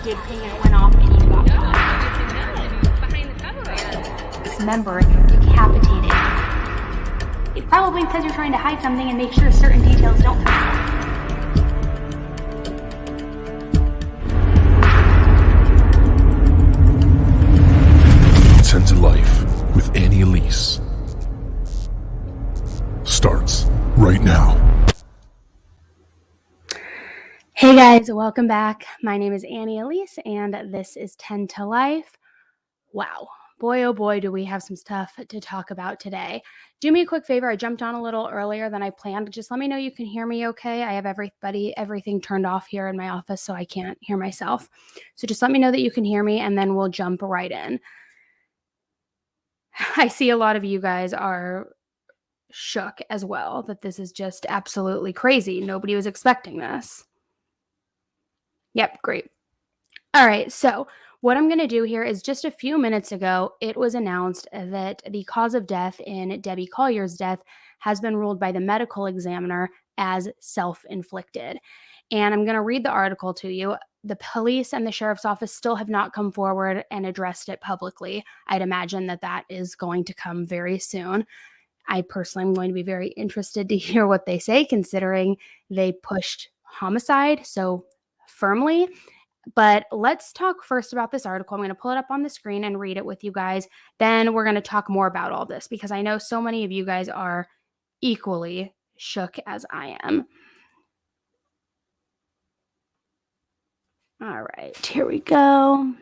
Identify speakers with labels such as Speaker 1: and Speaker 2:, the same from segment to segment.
Speaker 1: did ping and it went off and you got it. Dismembered, decapitated. It's probably because you're trying to hide something and make sure certain details don't come out.
Speaker 2: Tend to Life with Elise starts right now.
Speaker 1: Hey guys, welcome back. My name is Elise and this is 10 to Life. Wow. Boy, oh boy, do we have some stuff to talk about today. Do me a quick favor. I jumped on a little earlier than I planned. Just let me know you can hear me okay. I have everything turned off here in my office, so I can't hear myself. So just let me know that you can hear me and then we'll jump right in. I see a lot of you guys are shook as well, that this is just absolutely crazy. Nobody was expecting this. Yep, great. All right, so what I'm going to do here is just a few minutes ago, it was announced that the cause of death in Debbie Collier's death has been ruled by the medical examiner as self-inflicted. And I'm going to read the article to you. The police and the sheriff's office still have not come forward and addressed it publicly. I'd imagine that is going to come very soon. I personally am going to be very interested to hear what they say, considering they pushed homicide so firmly. But let's talk first about this article. I'm going to pull it up on the screen and read it with you guys. Then we're going to talk more about all this because I know so many of you guys are equally shook as I am. All right, here we go.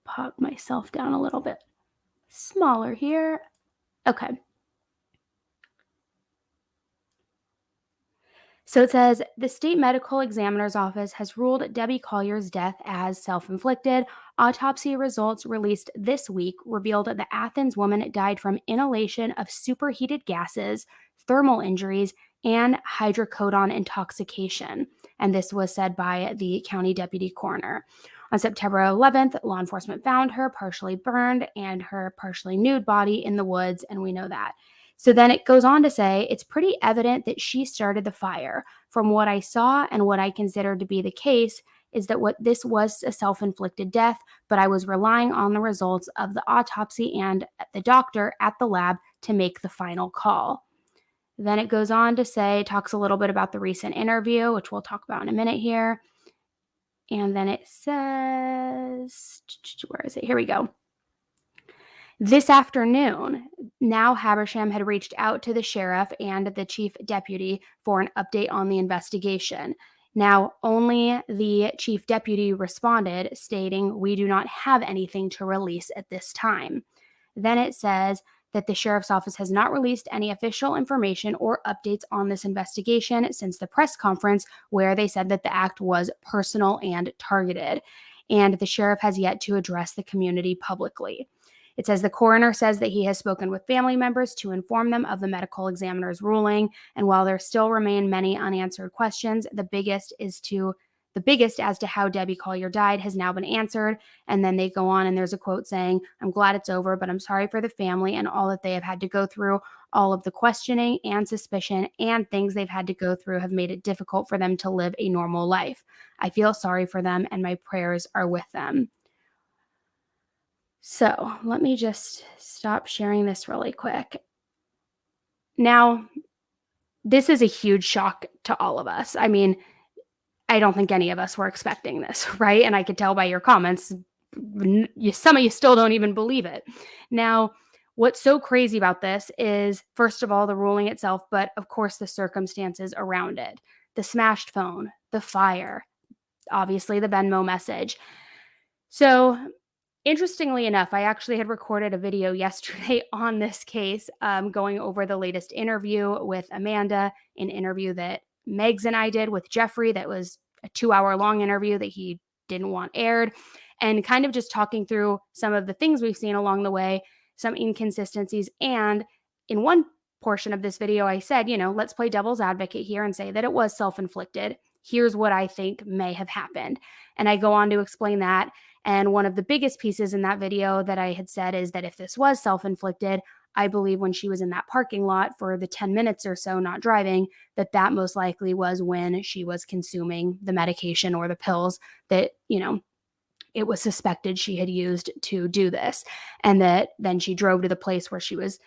Speaker 1: Pop myself down a little bit smaller here. Okay. So it says, the state medical examiner's office has ruled Debbie Collier's death as self-inflicted. Autopsy results released this week revealed that the Athens woman died from inhalation of superheated gases, thermal injuries, and hydrocodone intoxication. And this was said by the county deputy coroner. On September 11th, law enforcement found her partially burned and her partially nude body in the woods, and we know that. So then it goes on to say, it's pretty evident that she started the fire. From what I saw and what I consider to be the case is that what this was a self-inflicted death, but I was relying on the results of the autopsy and the doctor at the lab to make the final call. Then it goes on to say, talks a little bit about the recent interview, which we'll talk about in a minute here. And then it says, where is it? Here we go. This afternoon, now Habersham had reached out to the sheriff and the chief deputy for an update on the investigation. Now, only the chief deputy responded, stating, "We do not have anything to release at this time." Then it says that the sheriff's office has not released any official information or updates on this investigation since the press conference where they said that the act was personal and targeted, and the sheriff has yet to address the community publicly. It says the coroner says that he has spoken with family members to inform them of the medical examiner's ruling, and while there still remain many unanswered questions, the biggest as to how Debbie Collier died has now been answered. And then they go on and there's a quote saying, "I'm glad it's over, but I'm sorry for the family and all that they have had to go through. All of the questioning and suspicion and things they've had to go through have made it difficult for them to live a normal life. I feel sorry for them and my prayers are with them." So let me just stop sharing this really quick. Now, this is a huge shock to all of us. I mean, I don't think any of us were expecting this, right? And I could tell by your comments, some of you still don't even believe it. Now, what's so crazy about this is, first of all, the ruling itself, but of course the circumstances around it. The smashed phone, the fire, obviously the Venmo message. So interestingly enough, I actually had recorded a video yesterday on this case, going over the latest interview with Amanda, an interview that Megs and I did with Jeffrey that was a 2-hour-long interview that he didn't want aired, and kind of just talking through some of the things we've seen along the way, some inconsistencies. And in one portion of this video, I said, let's play devil's advocate here and say that it was self-inflicted. Here's what I think may have happened. And I go on to explain that. And one of the biggest pieces in that video that I had said is that if this was self-inflicted, I believe when she was in that parking lot for the 10 minutes or so not driving, that most likely was when she was consuming the medication or the pills that, it was suspected she had used to do this. And that then she drove to the place where she was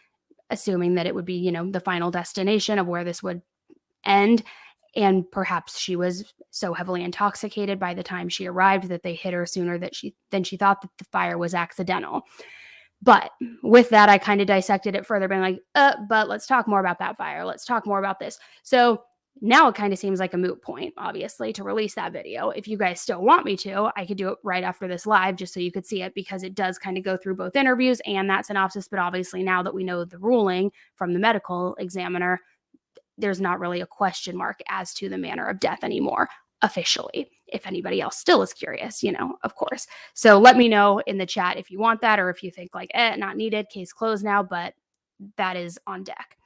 Speaker 1: assuming that it would be, the final destination of where this would end. And perhaps she was so heavily intoxicated by the time she arrived that they hit her sooner than she thought that the fire was accidental. But with that, I kind of dissected it further, being like, but let's talk more about that fire. Let's talk more about this. So now it kind of seems like a moot point, obviously, to release that video. If you guys still want me to, I could do it right after this live just so you could see it, because it does kind of go through both interviews and that synopsis. But obviously, now that we know the ruling from the medical examiner, there's not really a question mark as to the manner of death anymore, officially. If anybody else still is curious, of course. So let me know in the chat if you want that, or if you think like, not needed, case closed now, but that is on deck.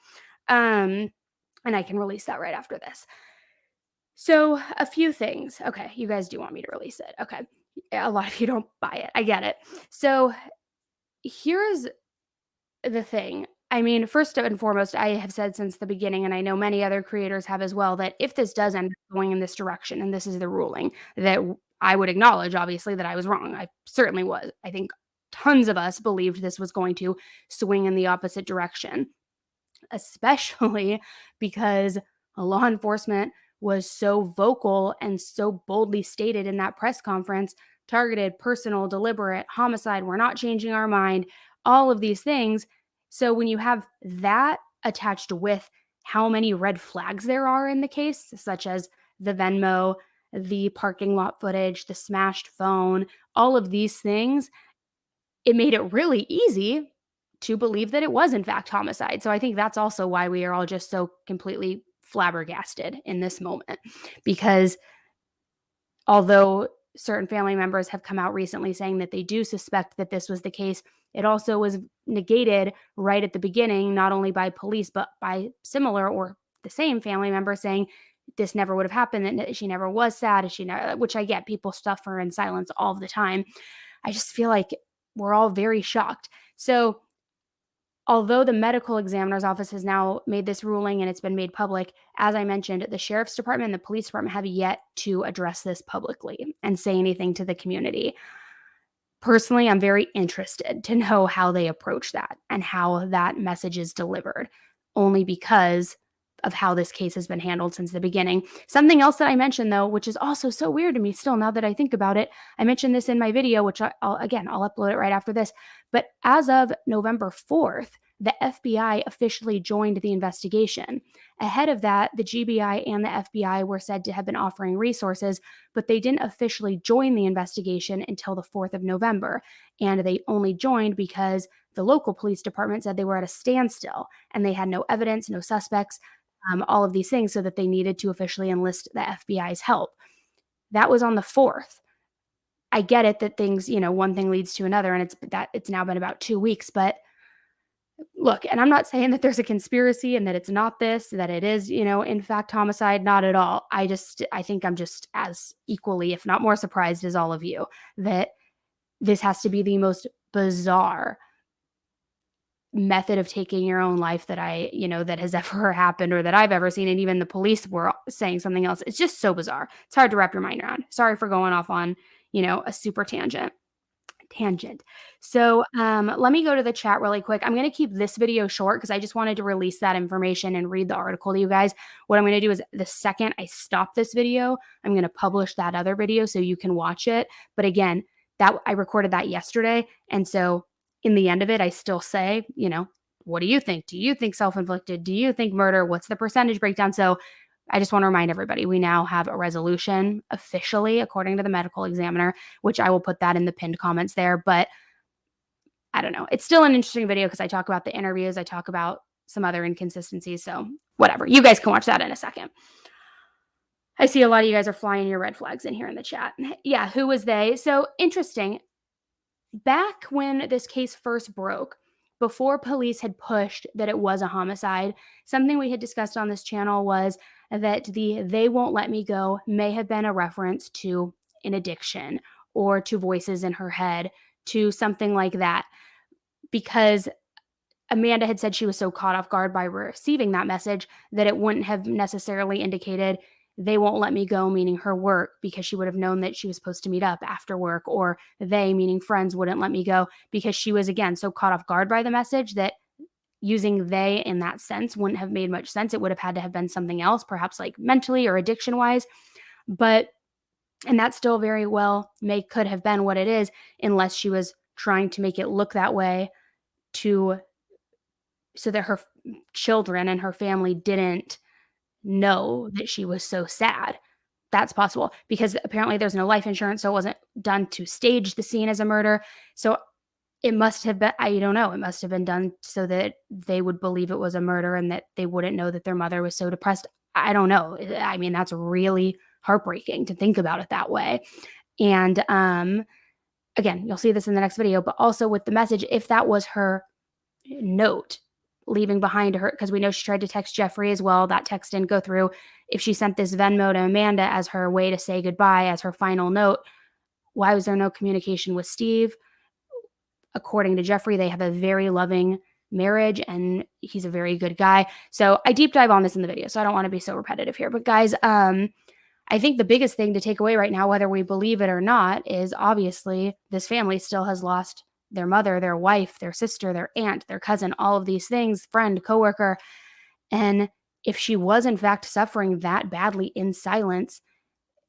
Speaker 1: And I can release that right after this. So a few things. Okay, you guys do want me to release it. Okay. A lot of you don't buy it. I get it. So here's the thing. I mean, first and foremost, I have said since the beginning, and I know many other creators have as well, that if this does end up going in this direction, and this is the ruling, that I would acknowledge, obviously, that I was wrong. I certainly was. I think tons of us believed this was going to swing in the opposite direction, especially because law enforcement was so vocal and so boldly stated in that press conference: targeted, personal, deliberate, homicide, we're not changing our mind, all of these things. So when you have that attached with how many red flags there are in the case, such as the Venmo, the parking lot footage, the smashed phone, all of these things, it made it really easy to believe that it was in fact homicide. So I think that's also why we are all just so completely flabbergasted in this moment, because although certain family members have come out recently saying that they do suspect that this was the case, it also was negated right at the beginning, not only by police, but by similar or the same family member saying this never would have happened, that she never was sad, which I get, people suffer in silence all the time. I just feel like we're all very shocked. So although the medical examiner's office has now made this ruling and it's been made public, as I mentioned, the sheriff's department and the police department have yet to address this publicly and say anything to the community. Personally, I'm very interested to know how they approach that and how that message is delivered, only because of how this case has been handled since the beginning. Something else that I mentioned, though, which is also so weird to me still now that I think about it, I mentioned this in my video, which I'll upload it right after this. But as of November 4th, the FBI officially joined the investigation. Ahead of that, the GBI and the FBI were said to have been offering resources, but they didn't officially join the investigation until the 4th of November. And they only joined because the local police department said they were at a standstill and they had no evidence, no suspects, all of these things, so that they needed to officially enlist the FBI's help. That was on the 4th. I get it that things, one thing leads to another, and it's now been about 2 weeks, but look, and I'm not saying that there's a conspiracy and that it's not this, that it is, in fact, homicide, not at all. I think I'm just as equally, if not more surprised as all of you, that this has to be the most bizarre method of taking your own life that that has ever happened or that I've ever seen. And even the police were saying something else. It's just so bizarre. It's hard to wrap your mind around. Sorry for going off on, a super tangent. So let me go to the chat really quick. I'm going to keep this video short because I just wanted to release that information and read the article to you guys. What I'm going to do is the second I stop this video, I'm going to publish that other video so you can watch it. But again, that I recorded that yesterday. And so in the end of it, I still say, what do you think? Do you think self-inflicted? Do you think murder? What's the percentage breakdown? So I just want to remind everybody, we now have a resolution officially, according to the medical examiner, which I will put that in the pinned comments there. But I don't know. It's still an interesting video because I talk about the interviews. I talk about some other inconsistencies. So whatever. You guys can watch that in a second. I see a lot of you guys are flying your red flags in here in the chat. Yeah, who was they? So interesting. Back when this case first broke, before police had pushed that it was a homicide, something we had discussed on this channel was that the "they won't let me go" may have been a reference to an addiction or to voices in her head, to something like that. Because Amanda had said she was so caught off guard by receiving that message that it wouldn't have necessarily indicated they won't let me go, meaning her work, because she would have known that she was supposed to meet up after work, or they, meaning friends, wouldn't let me go because she was, again, so caught off guard by the message that using they in that sense wouldn't have made much sense. It would have had to have been something else, perhaps like mentally or addiction wise. But, and that still very well could have been what it is, unless she was trying to make it look that way to, so that her children and her family didn't know that she was so sad. That's possible because apparently there's no life insurance, so it wasn't done to stage the scene as a murder. So it must have been, I don't know, it must have been done so that they would believe it was a murder and that they wouldn't know that their mother was so depressed. I don't know. I mean, that's really heartbreaking to think about it that way. And again, you'll see this in the next video, but also with the message, if that was her note leaving behind her, because we know she tried to text Jeffrey as well, that text didn't go through. If she sent this Venmo to Amanda as her way to say goodbye, as her final note, why was there no communication with Steve? According to Jeffrey, they have a very loving marriage and he's a very good guy. So I deep dive on this in the video, so I don't want to be so repetitive here. But guys, I think the biggest thing to take away right now, whether we believe it or not, is obviously this family still has lost their mother, their wife, their sister, their aunt, their cousin, all of these things, friend, coworker. And if she was in fact suffering that badly in silence,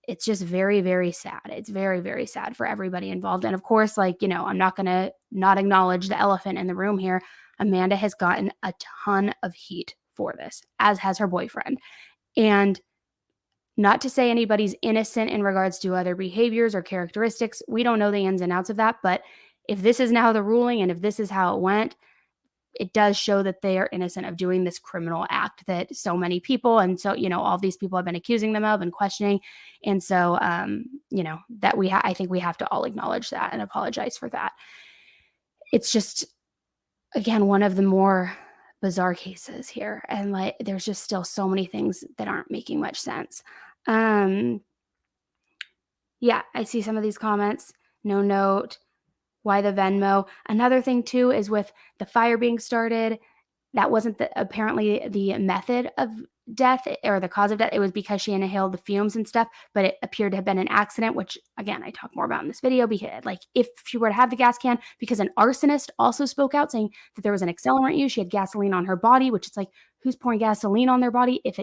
Speaker 1: it's just very, very sad. It's very, very sad for everybody involved. And of course, like, I'm not going to not acknowledge the elephant in the room here. Amanda has gotten a ton of heat for this, as has her boyfriend. And not to say anybody's innocent in regards to other behaviors or characteristics. We don't know the ins and outs of that. But if this is now the ruling and if this is how it went, it does show that they are innocent of doing this criminal act that so many people, and so, all these people have been accusing them of and questioning. And so, that I think we have to all acknowledge that and apologize for that. It's just, again, one of the more bizarre cases here. And like, there's just still so many things that aren't making much sense. Yeah, I see some of these comments. No note. Why the Venmo? Another thing too is with the fire being started, that wasn't apparently the method of death or the cause of death. It was because she inhaled the fumes and stuff, but it appeared to have been an accident, which again, I talk more about in this video, because like if she were to have the gas can, because an arsonist also spoke out saying that there was an accelerant used, she had gasoline on her body, which is like, who's pouring gasoline on their body? If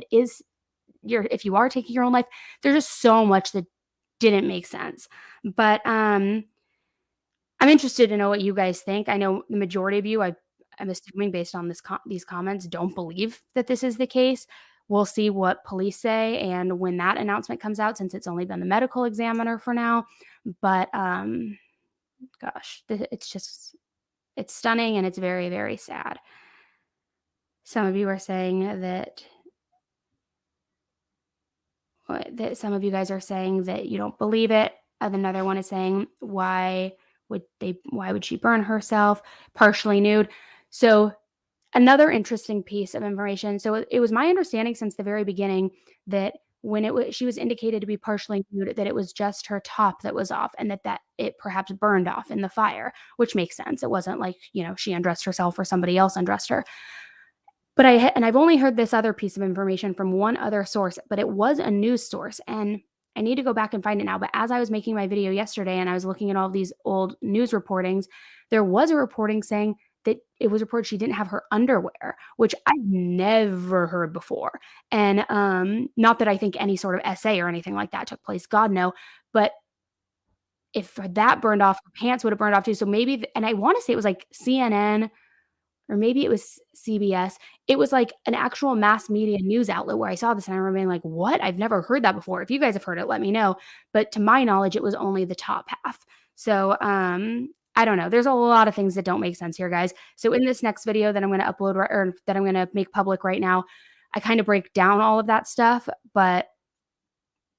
Speaker 1: if you are taking your own life, there's just so much that didn't make sense. But, I'm interested to know what you guys think. I know the majority of you, I'm assuming based on these comments, don't believe that this is the case. We'll see what police say and when that announcement comes out, since it's only been the medical examiner for now. But gosh, it's stunning and it's very, very sad. Some of you are saying that some of you guys are saying that you don't believe it. Another one is saying, why would she burn herself partially nude? So another interesting piece of information. So it was my understanding since the very beginning that when she was indicated to be partially nude, that it was just her top that was off, and that it perhaps burned off in the fire, which makes sense. It wasn't like, she undressed herself or somebody else undressed her. But I've only heard this other piece of information from one other source, but it was a news source, and I need to go back and find it now. But as I was making my video yesterday and I was looking at all these old news reportings, there was a reporting saying that it was reported she didn't have her underwear, which I've never heard before. And not that I think any sort of essay or anything like that took place, God no. But if that burned off, her pants would have burned off too. So maybe, and I want to say it was like CNN or maybe it was CBS. It was like an actual mass media news outlet where I saw this and I remember being like, what? I've never heard that before. If you guys have heard it, let me know. But to my knowledge, it was only the top half. So I don't know. There's a lot of things that don't make sense here, guys. So in this next video that I'm going to upload or that I'm going to make public right now, I kind of break down all of that stuff, but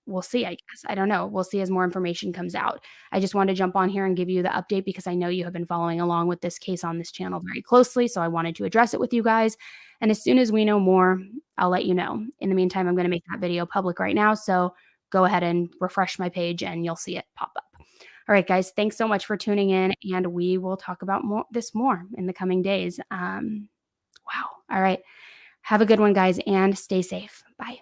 Speaker 1: we'll see, I guess. I don't know. We'll see as more information comes out. I just wanted to jump on here and give you the update because I know you have been following along with this case on this channel very closely. So I wanted to address it with you guys. And as soon as we know more, I'll let you know. In the meantime, I'm going to make that video public right now. So go ahead and refresh my page and you'll see it pop up. All right, guys, thanks so much for tuning in, and we will talk about more in the coming days. Wow. All right. Have a good one, guys, and stay safe. Bye.